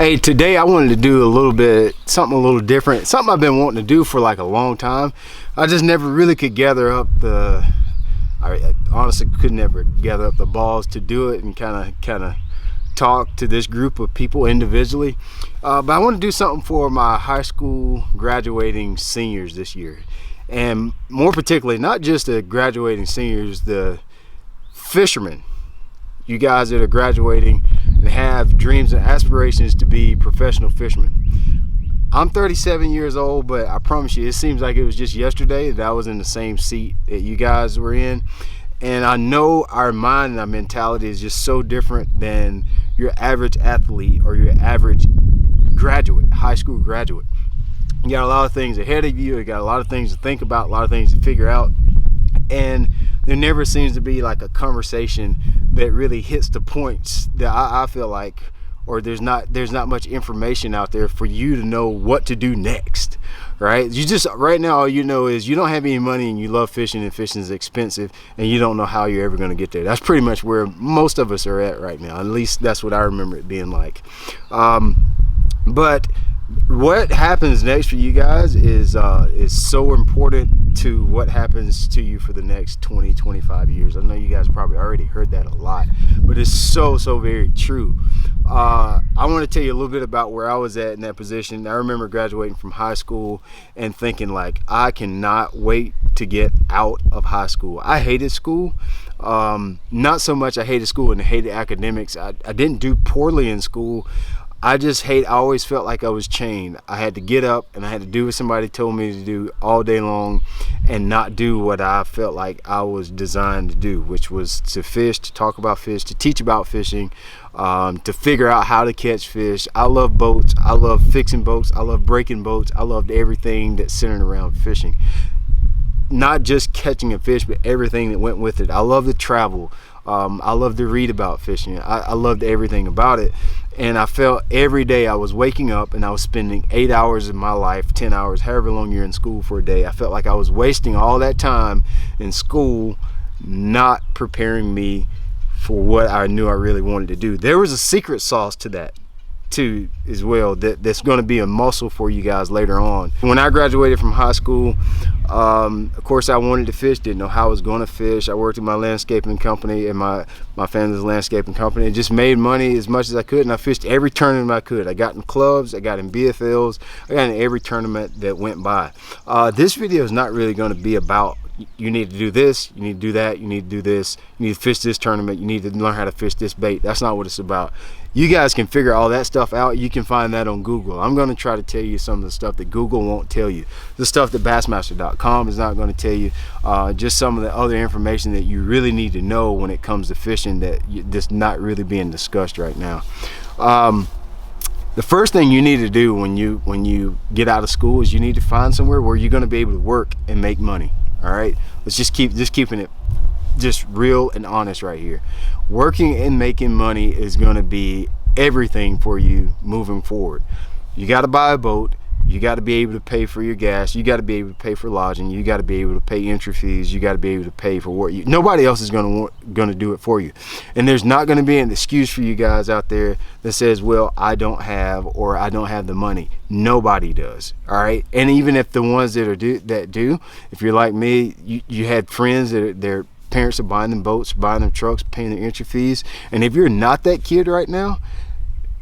Hey, today I wanted to do something a little different, something I've been wanting to do for like a long time. I just never really could gather up I honestly could never gather up the balls to do it and kind of talk to this group of people individually. But I want to do something for my high school graduating seniors this year. And more particularly, not just the graduating seniors, the fishermen. You guys that are graduating and have dreams and aspirations to be professional fishermen. I'm 37 years old, but I promise you, it seems like it was just yesterday that I was in the same seat that you guys were in. And I know our mind and our mentality is just so different than your average athlete or your average graduate, high school graduate. You got a lot of things ahead of you. You got a lot of things to think about, a lot of things to figure out. And there never seems to be like a conversation that really hits the points that I feel like, or there's not much information out there for you to know what to do next, right? You just, right now, all you know is you don't have any money and you love fishing and fishing is expensive and you don't know how you're ever going to get there. That's pretty much where most of us are at right now. At least that's what I remember it being like. But what happens next for you guys is so important to what happens to you for the next 20-25 years. I know you guys probably already heard that a lot, but it's so very true. I want to tell you a little bit about where I was at in that position. I remember graduating from high school and thinking like, I cannot wait to get out of high school. I hated school. Not so much I hated school and hated academics. I didn't do poorly in school. I always felt like I was chained. I had to get up and I had to do what somebody told me to do all day long and not do what I felt like I was designed to do, which was to fish, to talk about fish, to teach about fishing, to figure out how to catch fish. I love boats. I love fixing boats. I love breaking boats. I loved everything that's centered around fishing. Not just catching a fish, but everything that went with it. I love to travel. I love to read about fishing. I loved everything about it. And I felt every day I was waking up and I was spending 8 hours of my life, 10 hours, however long you're in school for a day. I felt like I was wasting all that time in school, not preparing me for what I knew I really wanted to do. There was a secret sauce to that too as well, that's going to be a muscle for you guys later on. When I graduated from high school, of course I wanted to fish, didn't know how I was going to fish. I worked in my landscaping company and my family's landscaping company, and just made money as much as I could, and I fished every tournament I could. I got in clubs, I got in BFLs, I got in every tournament that went by. This video is not really going to be about you need to do this, you need to do that, you need to do this, you need to fish this tournament, you need to learn how to fish this bait. That's not what it's about. You guys can figure all that stuff out. You can find that on Google. I'm going to try to tell you some of the stuff that Google won't tell you. The stuff that Bassmaster.com is not going to tell you. Just some of the other information that you really need to know when it comes to fishing that's not really being discussed right now. The first thing you need to do when you get out of school is you need to find somewhere where you're going to be able to work and make money. All right, let's just keeping it just real and honest right here. Working and making money is going to be everything for you moving forward. You got to buy a boat. You got to be able to pay for your gas. You got to be able to pay for lodging. You got to be able to pay entry fees. You got to be able to pay for what nobody else is going to do it for you. And there's not going to be an excuse for you guys out there that says, well, I don't have, or I don't have the money. Nobody does. All right. And even if the ones that do, if you're like me, you had friends that their parents are buying them boats, buying them trucks, paying their entry fees. And if you're not that kid right now,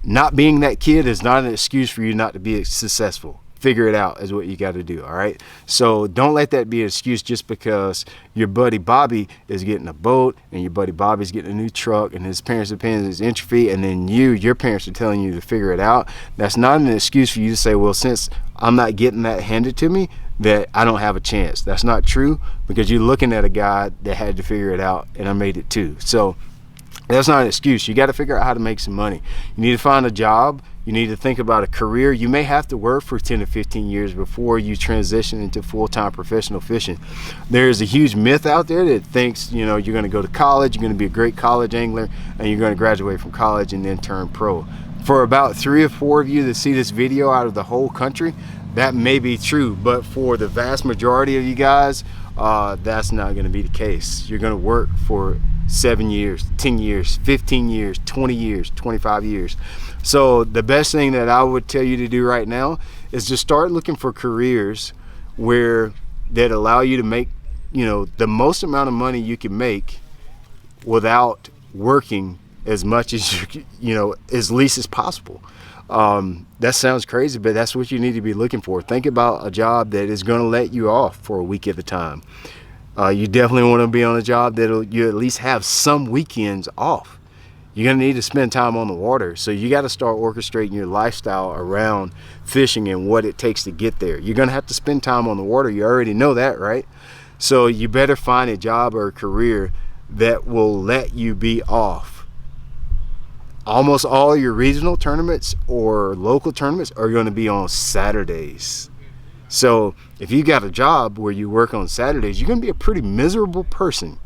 not being that kid is not an excuse for you not to be successful. Figure it out is what you got to do. All right, so don't let that be an excuse just because your buddy Bobby is getting a boat and your buddy Bobby's getting a new truck and his parents are paying his entry fee, and then your parents are telling you to figure it out. That's not an excuse for you to say, well, since I'm not getting that handed to me, that I don't have a chance. That's not true, because you're looking at a guy that had to figure it out, and I made it too. So that's not an excuse. You got to figure out how to make some money. You need to find a job. You need to think about a career. You may have to work for 10 to 15 years before you transition into full-time professional fishing. There's a huge myth out there that thinks, you're going to go to college, you're going to be a great college angler, and you're going to graduate from college and then turn pro. For about 3 or 4 of you that see this video out of the whole country, that may be true, but for the vast majority of you guys, that's not going to be the case. You're going to work for 7 years, 10 years, 15 years, 20 years, 25 years. So the best thing that I would tell you to do right now is just start looking for careers that allow you to make, the most amount of money you can make without working as much as as least as possible. That sounds crazy, but that's what you need to be looking for. Think about a job that is going to let you off for a week at a time. You definitely want to be on a job that you at least have some weekends off. You're going to need to spend time on the water, so you got to start orchestrating your lifestyle around fishing and what it takes to get there. You're going to have to spend time on the water. You already know that, right? So you better find a job or a career that will let you be off. Almost all your regional tournaments or local tournaments are going to be on Saturdays. So if you got a job where you work on Saturdays, you're going to be a pretty miserable person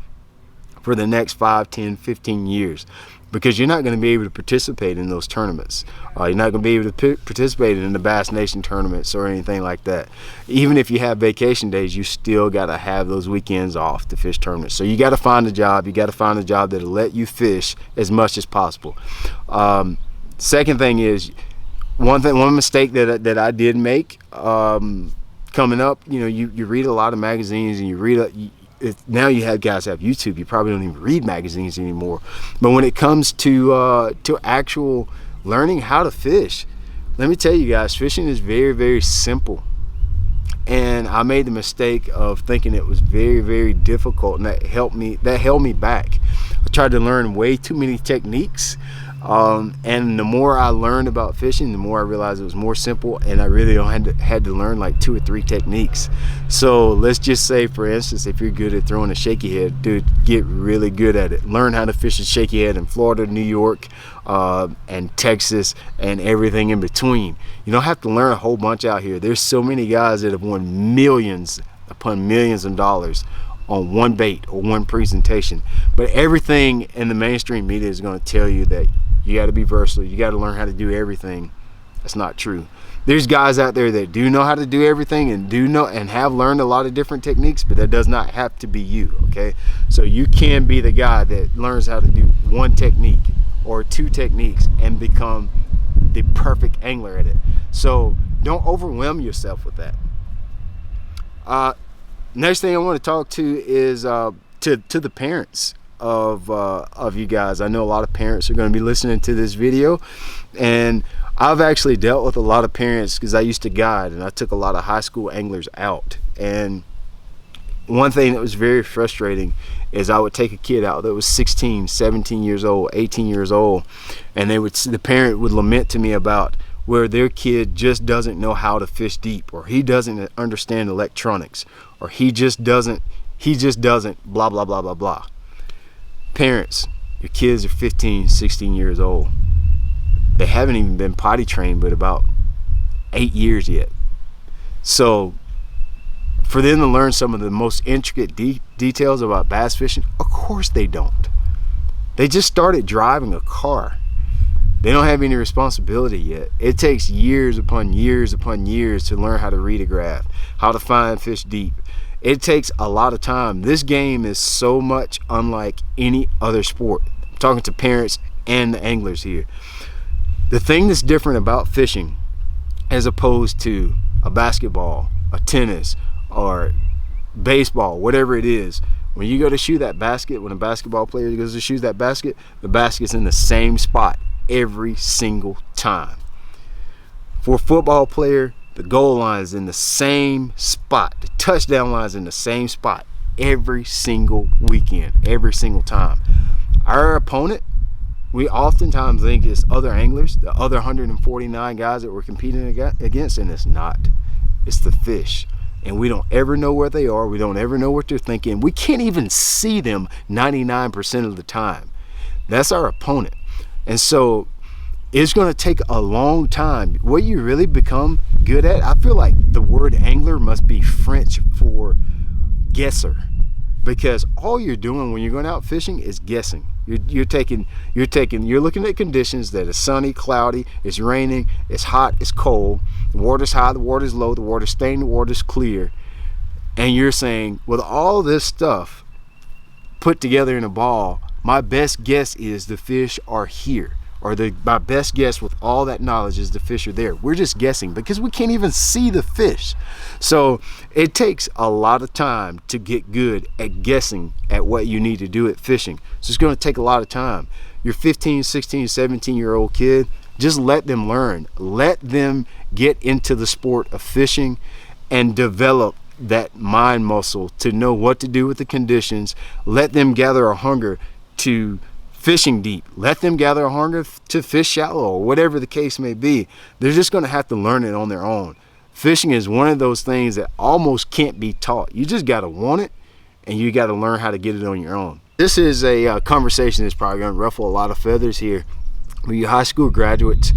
for the next 5, 10, 15 years, because you're not going to be able to participate in those tournaments. You're not going to be able to participate in the Bass Nation tournaments or anything like that. Even if you have vacation days, you still got to have those weekends off to fish tournaments. So you got to find a job. You got to find a job that'll let you fish as much as possible. Second thing is, one mistake that I did make coming up, you read a lot of magazines, and you read now you have guys have YouTube. You probably don't even read magazines anymore. But when it comes to actual learning how to fish, let me tell you guys, fishing is very, very simple. And I made the mistake of thinking it was very, very difficult, and that held me back. I tried to learn way too many techniques. And the more I learned about fishing, the more I realized it was more simple, and I really had to learn like 2 or 3 techniques. So let's just say, for instance, if you're good at throwing a shaky head, dude, get really good at it. Learn how to fish a shaky head in Florida, New York, and Texas, and everything in between. You don't have to learn a whole bunch out here. There's so many guys that have won millions upon millions of dollars on one bait or one presentation. But everything in the mainstream media is going to tell you that you got to be versatile. You got to learn how to do everything. That's not true. There's guys out there that do know how to do everything and have learned a lot of different techniques, but that does not have to be you, okay? So you can be the guy that learns how to do 1 technique or 2 techniques and become the perfect angler at it. So don't overwhelm yourself with that. Next thing I want to talk to is to the parents of you guys. I know a lot of parents are going to be listening to this video, and I've actually dealt with a lot of parents because I used to guide, and I took a lot of high school anglers out. And one thing that was very frustrating is I would take a kid out that was 16, 17 years old, 18 years old, and the parent would lament to me about where their kid just doesn't know how to fish deep, or he doesn't understand electronics, or he just doesn't blah blah blah blah blah. Parents, your kids are 15, 16 years old. They haven't even been potty trained but about 8 years yet. So for them to learn some of the most intricate details about bass fishing, of course they don't. They just started driving a car. They don't have any responsibility yet. It takes years upon years upon years to learn how to read a graph, how to find fish deep. It takes a lot of time. This game is so much unlike any other sport. I'm talking to parents and the anglers here. The thing that's different about fishing, as opposed to a basketball, a tennis, or baseball, whatever it is, when you go to shoot that basket, when a basketball player goes to shoot that basket, the basket's in the same spot every single time. For a football player, the goal line is in the same spot. The touchdown line is in the same spot every single weekend, every single time. Our opponent, we oftentimes think it's other anglers, the other 149 guys that we're competing against, and it's not. It's the fish. And we don't ever know where they are. We don't ever know what they're thinking. We can't even see them 99% of the time. That's our opponent. And so it's going to take a long time. What you really become good at, I feel like the word angler must be French for guesser, because all you're doing when you're going out fishing is guessing. You're looking at conditions that is sunny, cloudy, it's raining, it's hot, it's cold, the water's high, the water's low, the water's stained, the water's clear, and you're saying, with all this stuff put together in a ball, my best guess is the fish are here, or my best guess with all that knowledge is the fish are there. We're just guessing because we can't even see the fish. So it takes a lot of time to get good at guessing at what you need to do at fishing. So it's going to take a lot of time. Your 15, 16, 17-year-old kid, just let them learn. Let them get into the sport of fishing and develop that mind muscle to know what to do with the conditions. Let them gather a hunger to fishing deep. Let them gather a hunger to fish shallow, or whatever the case may be. They're just going to have to learn it on their own. Fishing is one of those things that almost can't be taught. You just got to want it, and you got to learn how to get it on your own. This is a conversation that's probably going to ruffle a lot of feathers here. With you high school graduates,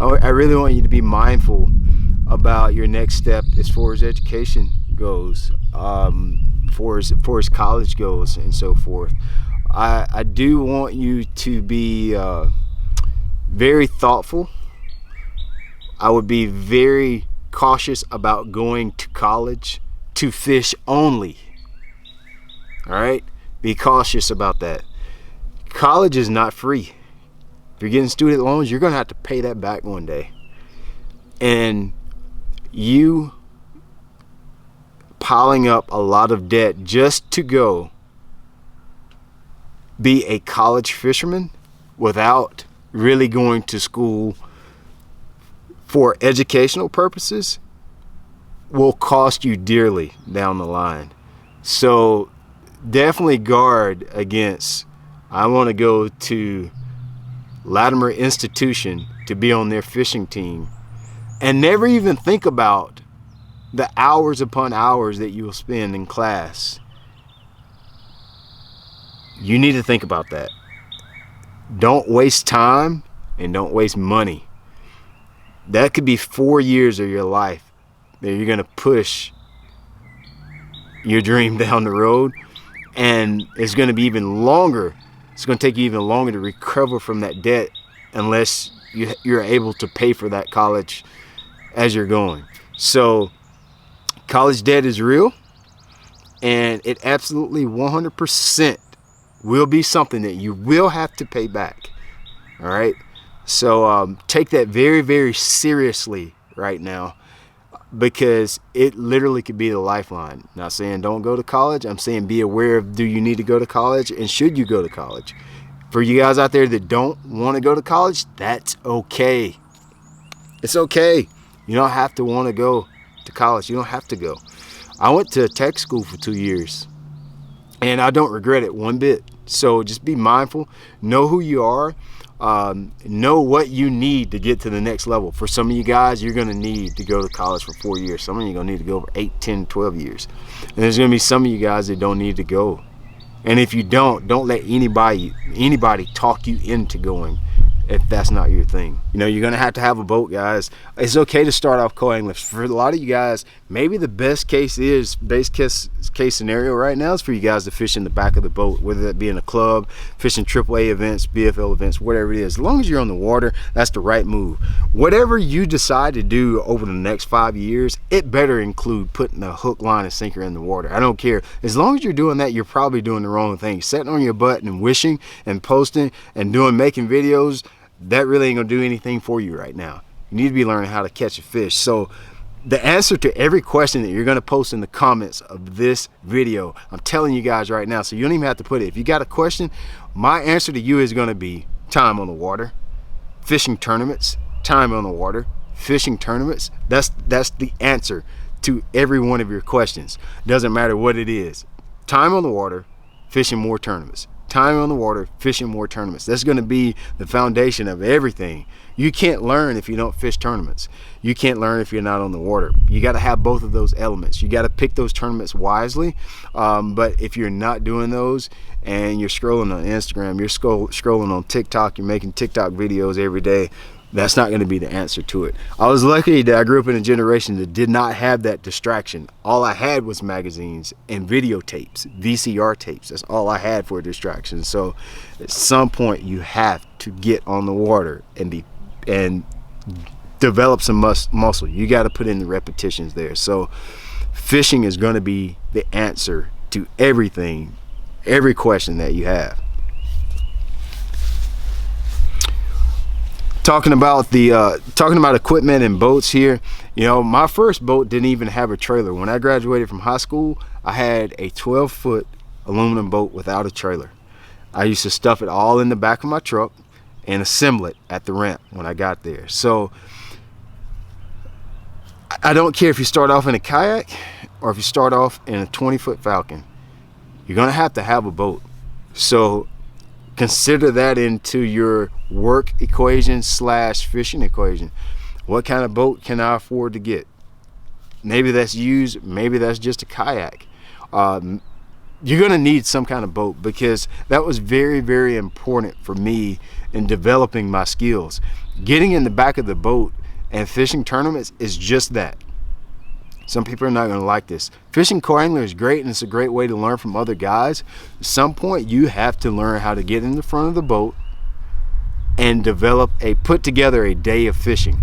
I really want you to be mindful about your next step as far as education goes, for as college goes, and so forth. I do want you to be very thoughtful. I would be very cautious about going to college to fish only. All right? Be cautious about that. College is not free. If you're getting student loans, you're going to have to pay that back one day. And you piling up a lot of debt just to go be a college fisherman without really going to school for educational purposes will cost you dearly down the line. So definitely guard against, I want to go to Latimer institution to be on their fishing team, and never even think about the hours upon hours that you will spend in class. You need to think about that. Don't waste time and don't waste money. That could be 4 years of your life that you're going to push your dream down the road, and it's going to be even longer. It's going to take you even longer to recover from that debt unless you're able to pay for that college as you're going. So college debt is real, and it absolutely 100% will be something that you will have to pay back. All right? So take that very, very seriously right now, because it literally could be the lifeline. Not saying don't go to college. I'm saying be aware of, do you need to go to college, and should you go to college? For you guys out there that don't want to go to college, that's okay. It's okay. You don't have to want to go to college. You don't have to go. I went to tech school for 2 years, and I don't regret it one bit. So just be mindful. Know who you are. Know what you need to get to the next level. For some of you guys, you're going to need to go to college for 4 years. Some of you are going to need to go for 8, 10, 12 years. And there's going to be some of you guys that don't need to go. And if you don't let anybody talk you into going if that's not your thing. You know, you're going to have a boat, guys. It's okay to start off co-angling. For a lot of you guys, maybe the base case scenario right now is for you guys to fish in the back of the boat, whether that be in a club, fishing AAA events, BFL events, whatever it is. As long as you're on the water, that's the right move. Whatever you decide to do over the next 5 years, it better include putting a hook, line, and sinker in the water. I don't care. As long as you're doing that, you're probably doing the wrong thing. Sitting on your butt and wishing and posting and making videos, that really ain't gonna do anything for you right now. You need to be learning how to catch a fish. So the answer to every question that you're gonna post in the comments of this video, I'm telling you guys right now, so you don't even have to put it. If you got a question, my answer to you is gonna be time on the water, fishing tournaments, time on the water, fishing tournaments. That's the answer to every one of your questions. Doesn't matter what it is. Time on the water, fishing more tournaments. Time on the water, fishing more tournaments. That's going to be the foundation of everything. You can't learn if you don't fish tournaments. You can't learn if you're not on the water. You got to have both of those elements. You got to pick those tournaments wisely. But if you're not doing those and you're scrolling on Instagram, you're scrolling on TikTok, you're making TikTok videos every day, that's not going to be the answer to it. I was lucky that I grew up in a generation that did not have that distraction. All I had was magazines and videotapes, VCR tapes. That's all I had for a distraction. So at some point you have to get on the water and develop some muscle. You got to put in the repetitions there. So fishing is going to be the answer to everything, every question that you have. talking about equipment and boats here. You know, my first boat didn't even have a trailer. When I graduated from high school, I had a 12-foot aluminum boat without a trailer. I used to stuff it all in the back of my truck and assemble it at the ramp when I got there. So I don't care if you start off in a kayak or if you start off in a 20-foot Falcon, you're gonna have to have a boat. So consider that into your work equation / fishing equation. What kind of boat can I afford to get? Maybe that's used, maybe that's just a kayak. You're gonna need some kind of boat, because that was very, very important for me in developing my skills. Getting in the back of the boat and fishing tournaments is just that. Some people are not going to like this. Fishing co-angler is great, and it's a great way to learn from other guys. At some point, you have to learn how to get in the front of the boat and put together a day of fishing.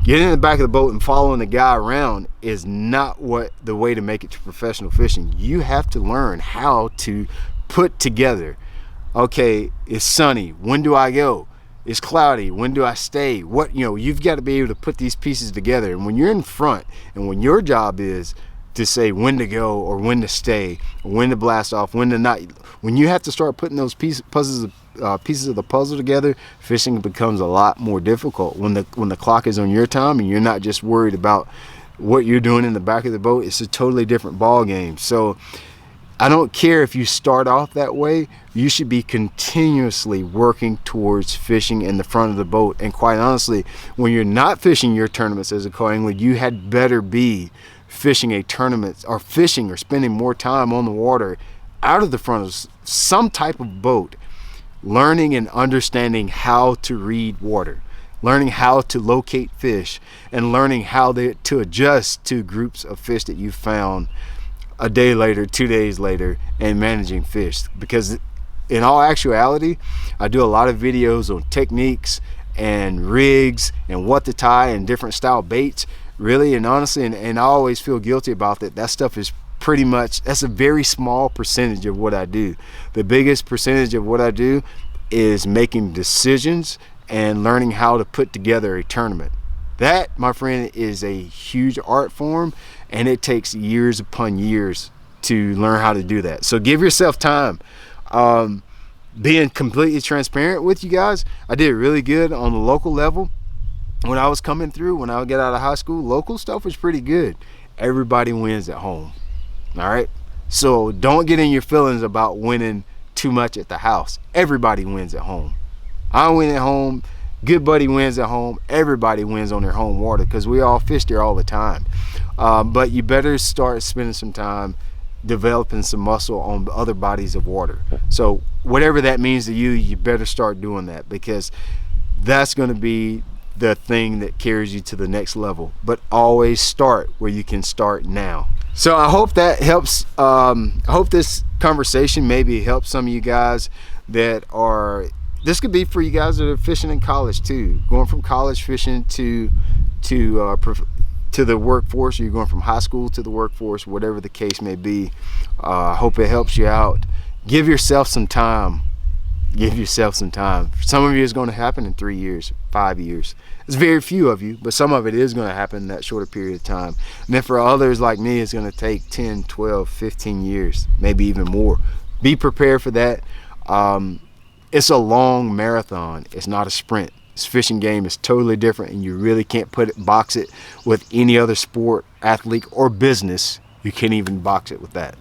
Getting in the back of the boat and following the guy around is not the way to make it to professional fishing. You have to learn how to put together, okay, it's sunny, when do I go? It's cloudy, when do I stay? You've got to be able to put these pieces together. And when you're in front, and when your job is to say when to go or when to stay, or when to blast off, when to not, when you have to start putting those pieces of the puzzle together, fishing becomes a lot more difficult. When the clock is on your time and you're not just worried about what you're doing in the back of the boat, it's a totally different ball game. So I don't care if you start off that way, you should be continuously working towards fishing in the front of the boat. And quite honestly, when you're not fishing your tournaments as a co-angler, you had better be fishing a tournament or spending more time on the water out of the front of some type of boat, learning and understanding how to read water, learning how to locate fish, and learning how to adjust to groups of fish that you found a day later, 2 days later, and managing fish. Because in all actuality, I do a lot of videos on techniques and rigs and what to tie and different style baits, really. And honestly, and I always feel guilty about that. That stuff is that's a very small percentage of what I do. The biggest percentage of what I do is making decisions and learning how to put together a tournament. That, my friend, is a huge art form, and it takes years upon years to learn how to do that. So give yourself time. Being completely transparent with you guys, I did really good on the local level. When I was coming through, when I would get out of high school, local stuff was pretty good. Everybody wins at home. All right? So don't get in your feelings about winning too much at the house. Everybody wins at home. I win at home. Good buddy wins at home. Everybody wins on their home water, because we all fish there all the time. But you better start spending some time developing some muscle on other bodies of water. So whatever that means to you, you better start doing that, because that's going to be the thing that carries you to the next level. But always start where you can start now. So I hope that helps. I hope this conversation maybe helps some of you guys that are, this could be for you guys that are fishing in college too, going from college fishing to the workforce, or you're going from high school to the workforce, whatever the case may be. I hope it helps you out. Give yourself some time. Give yourself some time. For some of you, it's going to happen in 3 years, 5 years. It's very few of you, but some of it is going to happen in that shorter period of time. And then for others like me, it's going to take 10, 12, 15 years, maybe even more. Be prepared for that. It's a long marathon. It's not a sprint. This fishing game is totally different, and you really can't box it with any other sport, athlete, or business. You can't even box it with that.